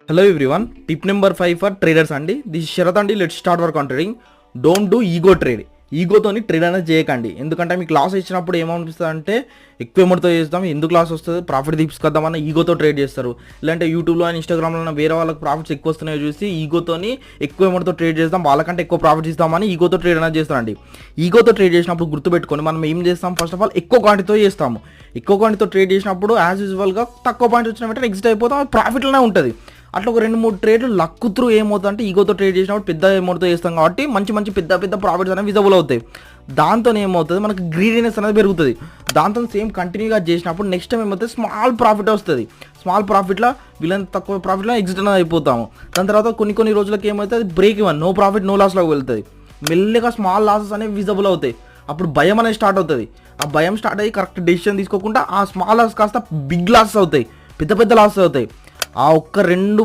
Hello everyone, tip number 5 for traders అండి. This Sharath అండి. Let's start work on trading. Don't do ego trade. ఈగోతోని trade అనేది చేయకండి. ఎందుకంటే మీకు లాస్ ఇచ్చినప్పుడు ఏమనిపిస్తుంది అంటే ఎక్కువ అమౌంట్తో చేస్తాం, ఎందుకు లాస్ వస్తుంది, ప్రాఫిట్ తీసుకొద్దామన్న ఈగోతో ట్రేడ్ చేస్తారు. ఇలాంటి యూట్యూబ్లో అండ్ ఇన్స్టాగ్రామ్లో వేరే వాళ్ళకి ప్రాఫిట్స్ ఎక్కువ వస్తున్నాయో చూసి ఈగోతోని ఎక్కువ అమౌంట్తో ట్రేడ్ చేస్తాం, వాళ్ళకంటే ఎక్కువ ప్రాఫిట్స్ ఇస్తామని ఈగోతో ట్రేడ్ అనేది చేస్తారండి. ఈగోతో ట్రేడ్ చేసినప్పుడు గుర్తుపెట్టుకొని మనం ఏం చేస్తాం, ఫస్ట్ ఆఫ్ ఆల్ ఎక్కువ క్వాంటిటీతో చేస్తాము. ఎక్కువ క్వాంటిటీతో ట్రేడ్ చేసినప్పుడు యాజ్ యూజువల్గా తక్కువ పాయింట్ వచ్చిన వెంటనే ఎగ్జిట్ అయిపోతాం, అది ప్రాఫిట్లోనే ఉంటుంది. అట్లా ఒక 2-3 ట్రేడ్లు లక్ త్రూ ఏమవుతుందంటే ఈగోతో ట్రేడ్ చేసినప్పుడు పెద్ద అమౌంట్తో చేస్తాం కాబట్టి మంచి పెద్ద ప్రాఫిట్స్ అనేవి విజిబుల్ అవుతాయి. దాంతో ఏమవుతుంది, మనకు గ్రీడీనెస్ అనేది పెరుగుతుంది. దాంతో సేమ్ కంటిన్యూగా చేసినప్పుడు నెక్స్ట్ టైం ఏమవుతుంది, స్మాల్ ప్రాఫిట్ వస్తుంది. స్మాల్ ప్రాఫిట్లో వీళ్ళని తక్కువ ప్రాఫిట్లో ఎగ్జిట్ అనేది అయిపోతాము. దాని తర్వాత కొన్ని రోజులకి ఏమవుతుంది, బ్రేక్ ఇవ్వను, నో ప్రాఫిట్ నో లాస్లోకి వెళ్తుంది. మెల్లగా స్మాల్ లాసెస్ అనేవి విజిబుల్ అవుతాయి. అప్పుడు భయం అనేది స్టార్ట్ అవుతుంది. ఆ భయం స్టార్ట్ అయ్యి కరెక్ట్ డెసిషన్ తీసుకోకుండా ఆ స్మాల్ లాస్ కాస్త బిగ్ లాసెస్ అవుతాయి, పెద్ద లాసెస్ అవుతాయి. ఆ ఒక్క 2